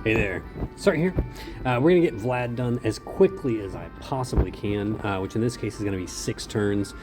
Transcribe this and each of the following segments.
Hey there. Start here. We're going to get Vlad done as quickly as I possibly can, which in this case is going to be 6 turns,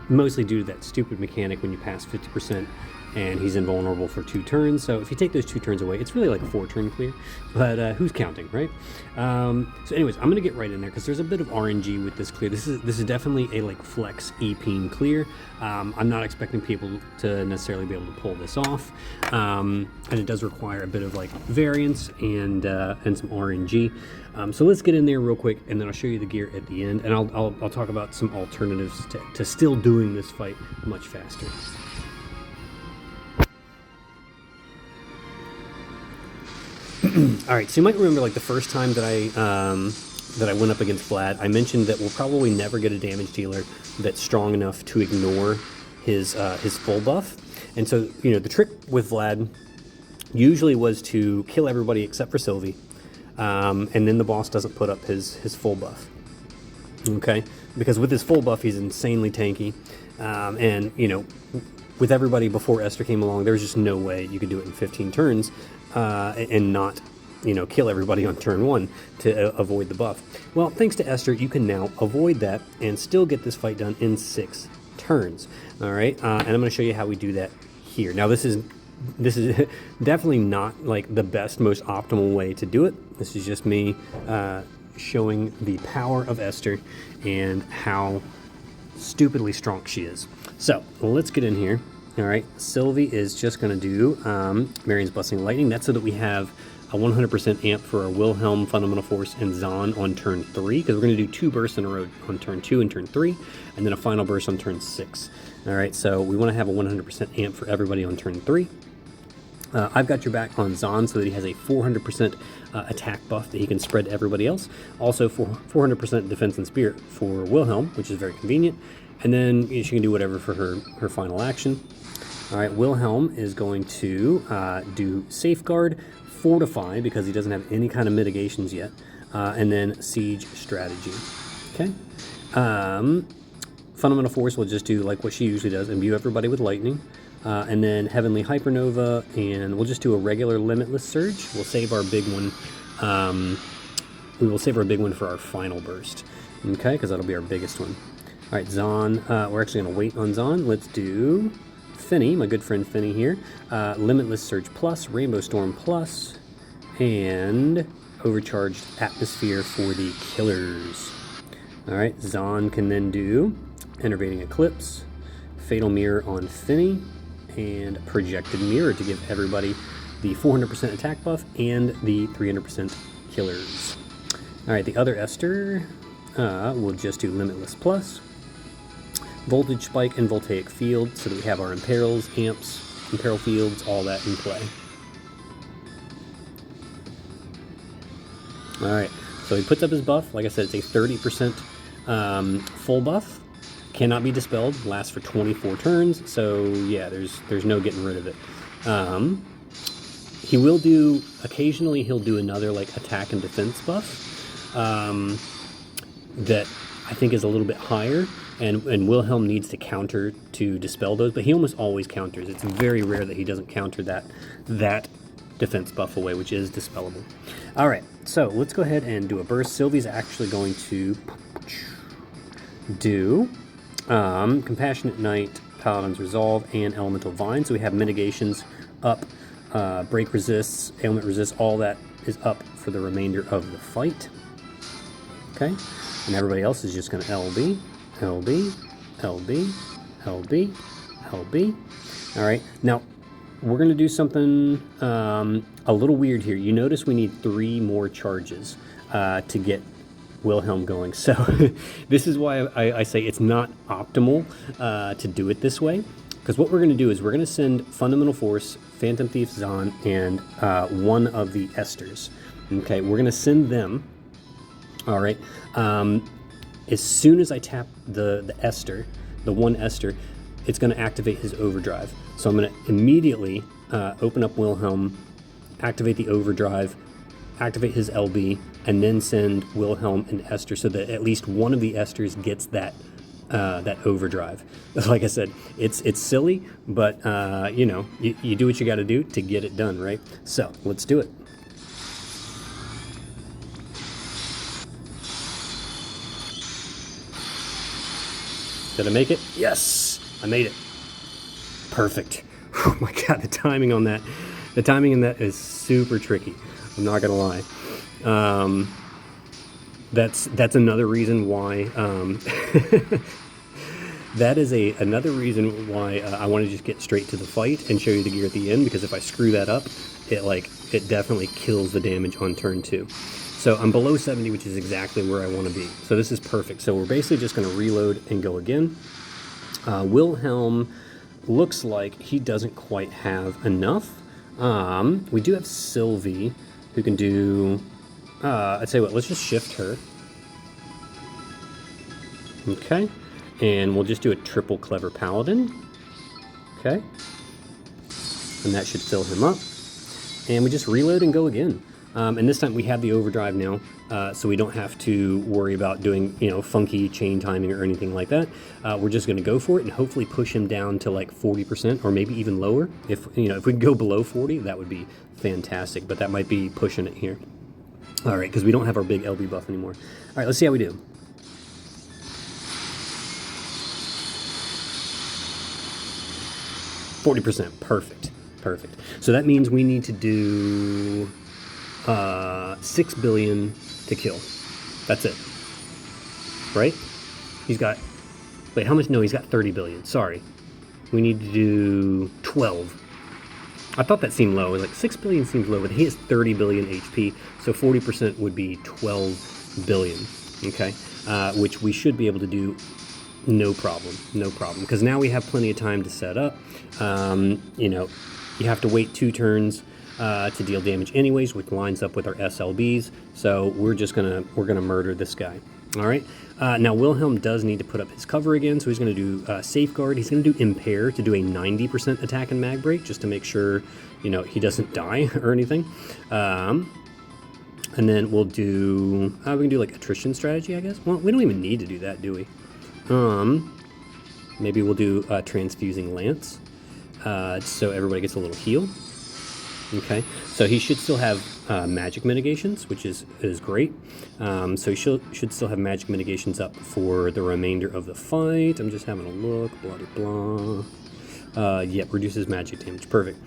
mostly due to that stupid mechanic when you pass 50% and he's invulnerable for 2 turns. So if you take those 2 turns away, it's really like a 4-turn clear, but who's counting, right? So anyways, I'm going to get right in there because there's a bit of RNG with this clear. This is definitely a like flex EPing clear. I'm not expecting people to necessarily be able to pull this off, and it does require a bit of like variance and some RNG. So let's get in there real quick, and then I'll show you the gear at the end, and I'll talk about some alternatives to still doing this fight much faster. All right, so you might remember like the first time that I went up against Vlad, I mentioned that we'll probably never get a damage dealer that's strong enough to ignore his full buff. And so, you know, the trick with Vlad usually was to kill everybody except for Sylvie, and then the boss doesn't put up his full buff. Okay, because with his full buff, he's insanely tanky, and you know, with everybody before Esther came along, there was just no way you could do it in 15 turns and not, you know, kill everybody on turn 1 to avoid the buff. Well, thanks to Esther, you can now avoid that and still get this fight done in 6 turns. All right, and I'm going to show you how we do that here. Now, this is definitely not like the best, most optimal way to do it. This is just me showing the power of Esther and how stupidly strong she is. So let's get in here. All right, Sylvie is just going to do Marion's Blessing Lightning. That's so that we have a 100% amp for our Wilhelm, Fundamental Force, and Zahn on turn 3, because we're going to do 2 bursts in a row on turn 2 and turn 3, and then a final burst on turn 6. All right, so we want to have a 100% amp for everybody on turn 3. I've got your back on Zahn so that he has a 400% attack buff that he can spread to everybody else. Also, for 400% defense and spirit for Wilhelm, which is very convenient. And then she can do whatever for her final action. All right, Wilhelm is going to do Safeguard, Fortify, because he doesn't have any kind of mitigations yet, and then Siege Strategy. Okay. Fundamental Force will just do like what she usually does, imbue everybody with lightning. And then Heavenly Hypernova, and we'll just do a regular Limitless Surge. We'll save our big one. We will save our big one for our final burst, okay? Because that'll be our biggest one. All right, Zahn. We're actually going to wait on Zahn. Let's do Finny, my good friend Finny here. Limitless Surge Plus, Rainbow Storm Plus, and Overcharged Atmosphere for the killers. All right, Zahn can then do Enervating Eclipse, Fatal Mirror on Finny, and Projected Mirror to give everybody the 400% attack buff and the 300% killers. All right, the other Esther will just do Limitless Plus, Voltage Spike, and Voltaic Field so that we have our Imperils, Amps, Imperil Fields, all that in play. All right, so he puts up his buff. Like I said, it's a 30% full buff. Cannot be dispelled, lasts for 24 turns, so yeah, there's no getting rid of it. He will do, occasionally he'll do another like attack and defense buff that I think is a little bit higher, and Wilhelm needs to counter to dispel those, but he almost always counters. It's very rare that he doesn't counter that defense buff away, which is dispellable. All right, so let's go ahead and do a burst. Sylvie's actually going to do Compassionate Knight, Paladin's Resolve, and Elemental Vine. So we have mitigations up, break resists, ailment resists, all that is up for the remainder of the fight. Okay, and everybody else is just going to LB, LB, LB, LB, LB. All right, now we're going to do something a little weird here. You notice we need 3 more charges to get Wilhelm going. So this is why I say it's not optimal to do it this way, because what we're going to do is we're going to send Fundamental Force, Phantom Thief, Zahn, and one of the Esthers. Okay, we're going to send them. All right, as soon as I tap the Esther, the one Esther, it's going to activate his overdrive. So I'm going to immediately open up Wilhelm, activate the overdrive, activate his LB, and then send Wilhelm and Esther so that at least one of the Esthers gets that overdrive. Like I said, it's silly, but you know, you do what you got to do to get it done, right? So let's do it. Did I make it? Yes! I made it. Perfect. Oh my god, the timing on that. The timing in that is super tricky. I'm not gonna lie. That's another reason why that is another reason why I want to just get straight to the fight and show you the gear at the end, because if I screw that up, it definitely kills the damage on turn 2. So I'm below 70, which is exactly where I want to be. So this is perfect. So we're basically just going to reload and go again. Wilhelm looks like he doesn't quite have enough. We do have Sylvie, who can do... I'd say what, let's just shift her. Okay. And we'll just do a triple Clever Paladin. Okay. And that should fill him up. And we just reload and go again. And this time we have the overdrive now, so we don't have to worry about doing, funky chain timing or anything like that. We're just going to go for it and hopefully push him down to like 40% or maybe even lower. If we can go below 40, that would be fantastic, but that might be pushing it here. All right, because we don't have our big LB buff anymore. All right, let's see how we do. %, perfect. So that means we need to do 6 billion to kill. That's it. Right? He's got... Wait, how much? No, he's got 30 billion. Sorry. We need to do 12. I thought that seemed low. Like 6 billion seems low, but he has 30 billion HP, so 40% would be 12 billion. Okay? Which we should be able to do no problem. Because now we have plenty of time to set up. You have to wait 2 turns to deal damage anyways, which lines up with our SLBs. So we're gonna murder this guy. All right. Now Wilhelm does need to put up his cover again, so he's gonna do Safeguard. He's gonna do Impair to do a 90% attack and mag break, just to make sure he doesn't die or anything. And then we'll do we can do like attrition strategy, I guess. Well, we don't even need to do that, do we? Maybe we'll do Transfusing Lance, so everybody gets a little heal. Okay, so he should still have magic mitigations, which is great. So he should still have magic mitigations up for the remainder of the fight. I'm just having a look, blah, blah, blah. Yep, reduces magic damage, perfect.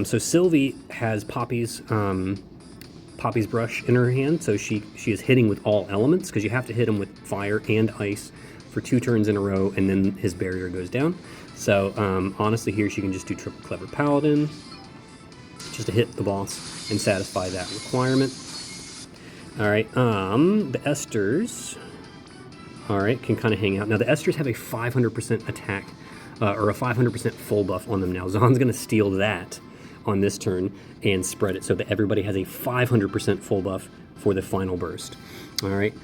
So Sylvie has Poppy's brush in her hand, so she is hitting with all elements, because you have to hit him with fire and ice for 2 turns in a row, and then his barrier goes down. So honestly, here she can just do triple Clever Paladin, just to hit the boss and satisfy that requirement. All right, the Esthers, all right, can kind of hang out. Now the Esthers have a 500% attack, or a 500% full buff on them now. Zahn's gonna steal that on this turn and spread it so that everybody has a 500% full buff for the final burst. All right,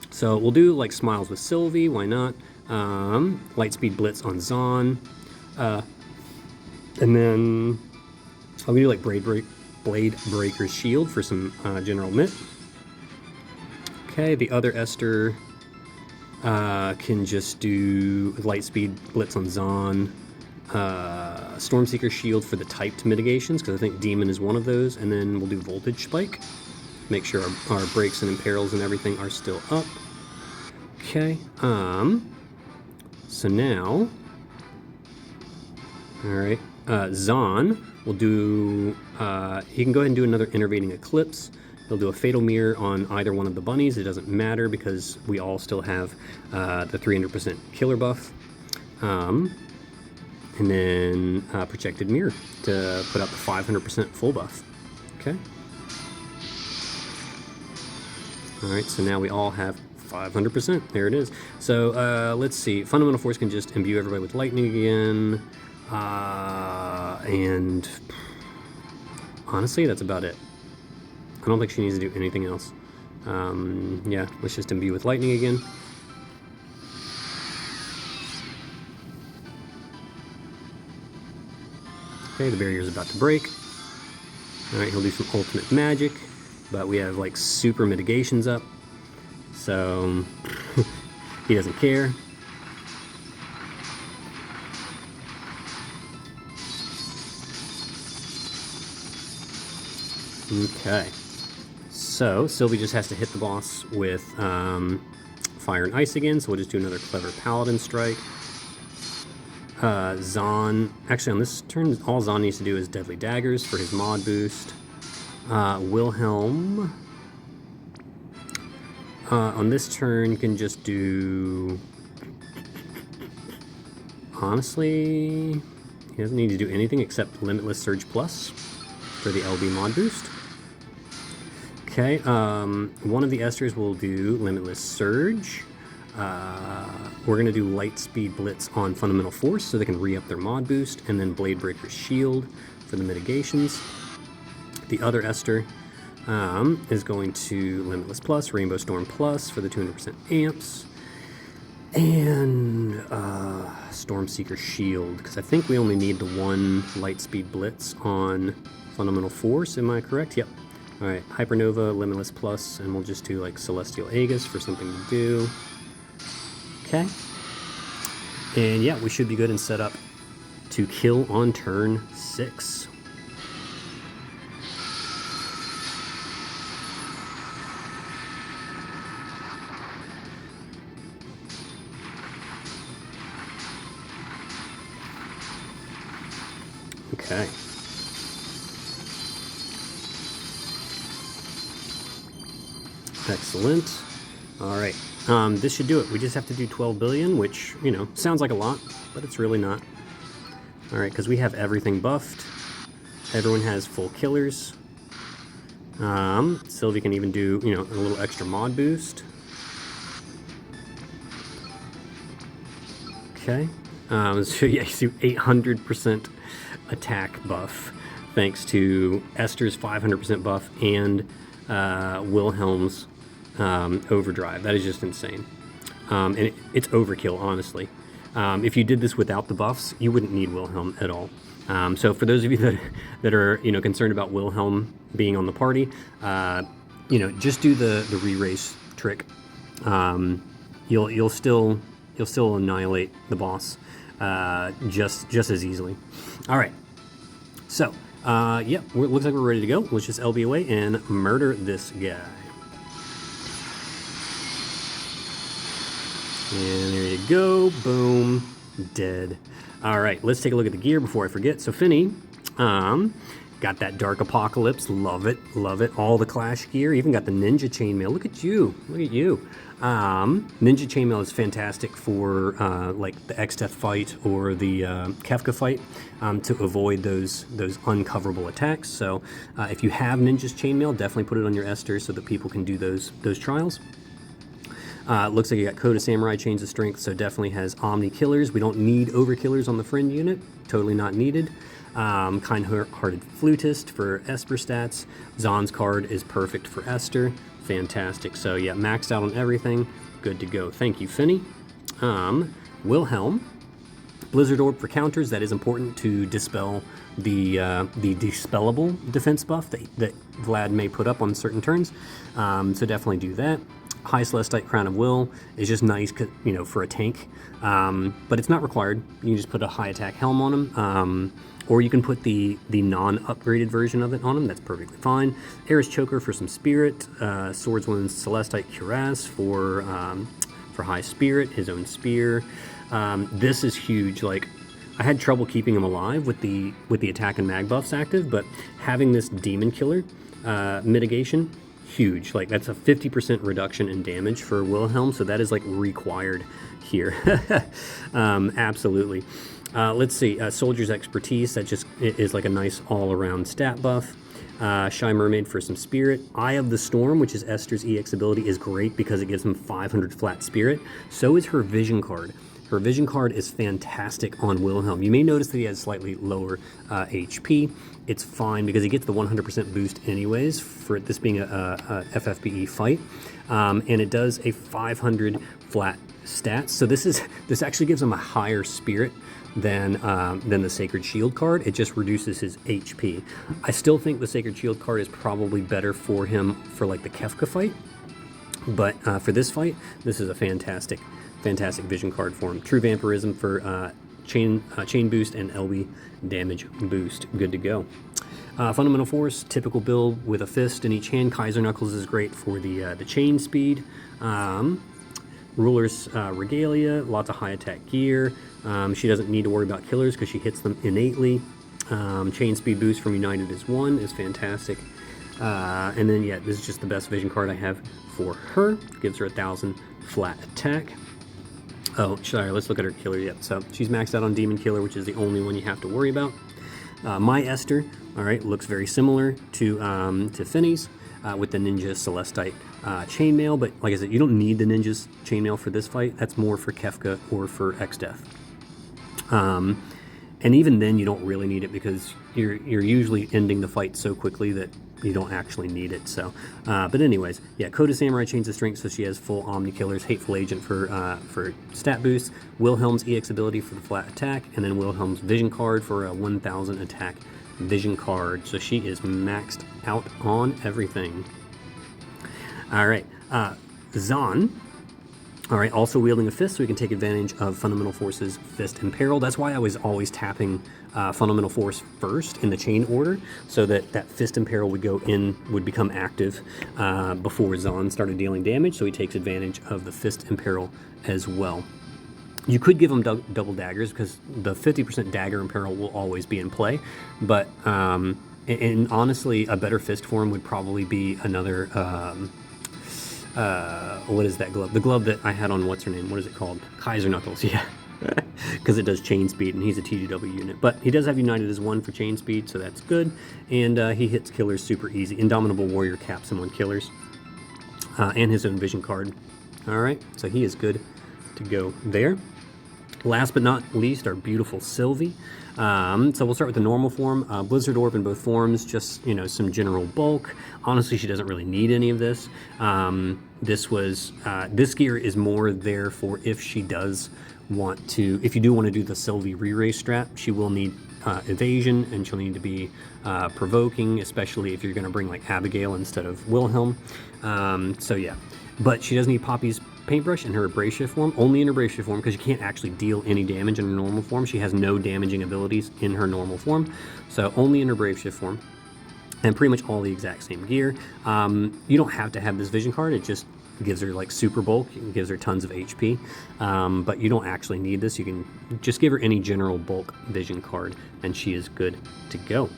so we'll do like Smiles with Sylvie, why not? Lightspeed Blitz on Zahn, and then I'm gonna do like Blade Breaker's Shield for some general mitt. Okay, the other Esther can just do Lightspeed Blitz on Zahn, Stormseeker Shield for the typed mitigations, because I think Demon is one of those, and then we'll do Voltage Spike. Make sure our breaks and imperils and everything are still up. Okay, so now, all right, Zahn will do, he can go ahead and do another Innervating Eclipse. He'll do a Fatal Mirror on either one of the bunnies. It doesn't matter because we all still have the 300% killer buff. And then Projected Mirror to put up the 500% full buff. Okay. All right, so now we all have 500%. There it is. So let's see. Fundamental Force can just imbue everybody with lightning again. And honestly, that's about it. I don't think she needs to do anything else. Yeah, let's just imbue with lightning again. Okay, the barrier's about to break. All right, he'll do some ultimate magic, but we have like super mitigations up, so he doesn't care. Okay, so Sylvie just has to hit the boss with fire and ice again, so we'll just do another clever paladin strike. Zahn, actually on this turn, all Zahn needs to do is deadly daggers for his mod boost. Wilhelm, on this turn can just do, honestly, he doesn't need to do anything except Limitless Surge Plus for the LB mod boost. Okay, one of the Esthers will do Limitless Surge. We're going to do Light Speed Blitz on Fundamental Force so they can re-up their mod boost, and then Blade Breaker's Shield for the mitigations. The other Esther is going to Limitless Plus, Rainbow Storm Plus for the 200% amps, and Stormseeker Shield, because I think we only need the one Light Speed Blitz on Fundamental Force, am I correct? Yep. Alright, Hypernova, Limitless Plus, and we'll just do like Celestial Aegis for something to do. Okay. And yeah, we should be good and set up to kill on turn 6. Okay. Excellent. All right. This should do it. We just have to do 12 billion, which, you know, sounds like a lot, but it's really not. All right, because we have everything buffed. Everyone has full killers. Sylvie can even do, you know, a little extra mod boost. Okay. So yeah, you see 800% attack buff, thanks to Esther's 500% buff and Wilhelm's overdrive. That is just insane. And it's overkill, honestly. If you did this without the buffs, you wouldn't need Wilhelm at all. So for those of you that are, you know, concerned about Wilhelm being on the party, you know, just do the re-race trick. You'll still annihilate the boss just as easily. All right. So yeah, looks like we're ready to go. Let's just LB away and murder this guy. And there you go, boom, dead. All right, let's take a look at the gear before I forget. So Finny, got that Dark Apocalypse, love it, love it. All the Clash gear, even got the Ninja Chainmail. Look at you, look at you. Ninja Chainmail is fantastic for like the EXT fight or the Kefka fight to avoid those uncoverable attacks. So if you have Ninja's Chainmail, definitely put it on your Esther so that people can do those trials. Looks like you got Coda Samurai Chains of Strength, so definitely has Omni Killers. We don't need Overkillers on the Friend unit, totally not needed. Kind-Hearted Flutist for Esper stats. Zahn's card is perfect for Esther, fantastic. So yeah, maxed out on everything, good to go. Thank you, Finny. Wilhelm, Blizzard Orb for counters. That is important to dispel the dispellable defense buff that Vlad may put up on certain turns. So definitely do that. High Celestite Crown of Will is just nice, you know, for a tank, but it's not required. You can just put a high attack helm on him, or you can put the non-upgraded version of it on him. That's perfectly fine. Aris Choker for some spirit. Swordswoman's Celestite Cuirass for high spirit. His own spear. This is huge. Like, I had trouble keeping him alive with the attack and mag buffs active, but having this demon killer mitigation. Huge. Like, that's a 50% reduction in damage for Wilhelm, so that is like required here. Absolutely. Let's see, Soldier's Expertise, that just is like a nice all-around stat buff. Shy Mermaid for some spirit. Eye of the Storm, which is Esther's EX ability, is great because it gives him 500 flat spirit. So is her Vision card. Her Vision card is fantastic on Wilhelm. You may notice that he has slightly lower HP. It's fine because he gets the 100% boost anyways for this being a FFBE fight. And it does a 500 flat stats. So this actually gives him a higher spirit than the Sacred Shield card. It just reduces his HP. I still think the Sacred Shield card is probably better for him for like the Kefka fight. But for this fight, this is a fantastic Vision card for him. True Vampirism for chain boost and LB damage boost. Good to go. Fundamental Force, typical build with a fist in each hand. Kaiser Knuckles is great for the chain speed. Ruler's Regalia, lots of high attack gear. She doesn't need to worry about killers because she hits them innately. Chain speed boost from United is 1 is fantastic. And then, yeah, this is just the best vision card I have for her. Gives her 1,000 flat attack. Oh, sorry, let's look at her killer. Yep, so she's maxed out on Demon Killer, which is the only one you have to worry about. My Esther, all right, looks very similar to Finney's with the Ninja Celestite chainmail, but like I said, you don't need the Ninja's chainmail for this fight. That's more for Kefka or for Exdeath. And even then, you don't really need it because you're usually ending the fight so quickly that you don't actually need it. So, but anyways, yeah, Coda Samurai Chains of Strength, so she has full Omni Killers, Hateful Agent for stat boost, Wilhelm's EX ability for the flat attack, and then Wilhelm's Vision card for a 1,000 attack Vision card. So she is maxed out on everything. All right, Zahn. All right, also wielding a fist, so we can take advantage of Fundamental Force's Fist and Peril. That's why I was always tapping Fundamental Force first in the chain order, so that that Fist and Peril would become active before Zahn started dealing damage, so he takes advantage of the Fist and Peril as well. You could give him double daggers, because the 50% dagger and peril will always be in play, but and honestly, a better fist form would probably be another... what is that glove? The glove that I had on what's her name? What is it called? Kaiser Knuckles, yeah. Because it does chain speed, and he's a TGW unit. But he does have United as 1 for chain speed, so that's good. And he hits killers super easy. Indomitable Warrior caps him on killers. And his own vision card. All right, so he is good to go there. Last but not least, our beautiful Sylvie. So we'll start with the normal form. Blizzard Orb in both forms, just, some general bulk. Honestly, she doesn't really need any of this. This gear is more there for if she does want to, if you do want to do the Sylvie re-raise strat, she will need evasion, and she'll need to be provoking, especially if you're going to bring like Abigail instead of Wilhelm. So yeah, but she does need Poppy's Paintbrush in her Abrasive form, only in her Abrasive form, because you can't actually deal any damage in her normal form. She has no damaging abilities in her normal form, so only in her Abrasive form, and pretty much all the exact same gear. You don't have to have this vision card, it just gives her like super bulk, it gives her tons of HP, but you don't actually need this. You can just give her any general bulk vision card, and she is good to go.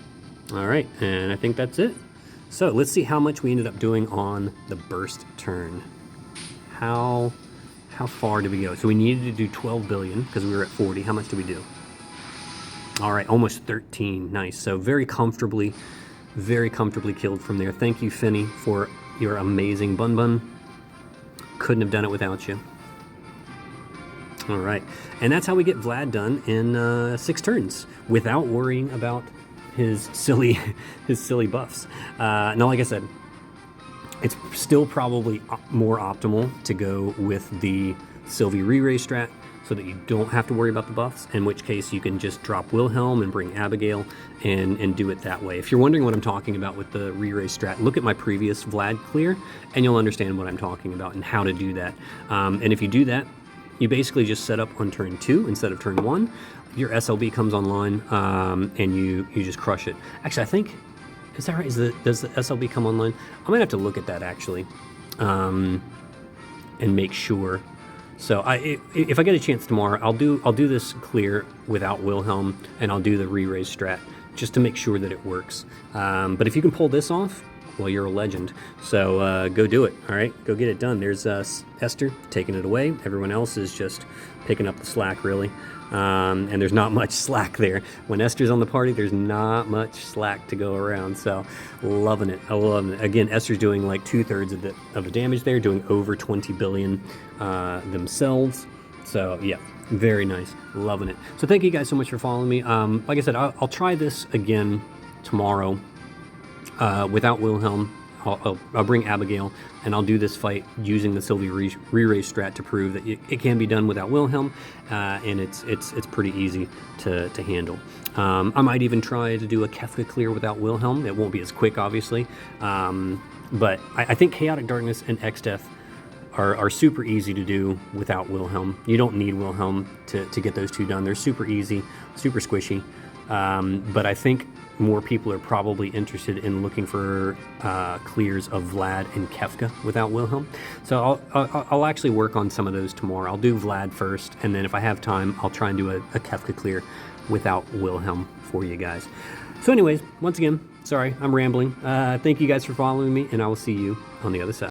All right, and I think that's it. So let's see how much we ended up doing on the burst turn. How far did we go? So we needed to do 12 billion because we were at 40. How much did we do? All right, almost 13. Nice. So very comfortably killed from there. Thank you, Finney, for your amazing bun bun. Couldn't have done it without you. All right, and that's how we get Vlad done in 6 turns without worrying about his silly buffs. Now, like I said, it's still probably more optimal to go with the Sylvie re-raise strat so that you don't have to worry about the buffs, in which case you can just drop Wilhelm and bring Abigail and do it that way. If you're wondering what I'm talking about with the re-raise strat, look at my previous Vlad clear and you'll understand what I'm talking about and how to do that. And if you do that, you basically just set up on turn 2 instead of turn 1. Your SLB comes online and you just crush it. Actually, I think... Is that right? Does the SLB come online? I might have to look at that actually, and make sure. So if I get a chance tomorrow, I'll do this clear without Wilhelm, and I'll do the re-raise strat just to make sure that it works. But if you can pull this off, well, you're a legend. So go do it. All right, go get it done. There's Esther taking it away. Everyone else is just picking up the slack, really. And there's not much slack there. When Esther's on the party, there's not much slack to go around. So loving it. I love it. Again, Esther's doing like 2/3 of the damage there, doing over 20 billion themselves. So yeah, very nice. Loving it. So thank you guys so much for following me. Like I said, I'll try this again tomorrow without Wilhelm. I'll bring Abigail, and I'll do this fight using the Sylvie re-raise strat to prove that it can be done without Wilhelm, and it's pretty easy to handle. I might even try to do a Kefka clear without Wilhelm. It won't be as quick, obviously, but I think Chaotic Darkness and EXT are super easy to do without Wilhelm. You don't need Wilhelm to get those two done. They're super easy, super squishy, but I think more people are probably interested in looking for clears of Vlad and Kefka without Wilhelm. So I'll actually work on some of those tomorrow. I'll do Vlad first, and then if I have time, I'll try and do a Kefka clear without Wilhelm for you guys. So anyways, once again, sorry, I'm rambling. Thank you guys for following me, and I will see you on the other side.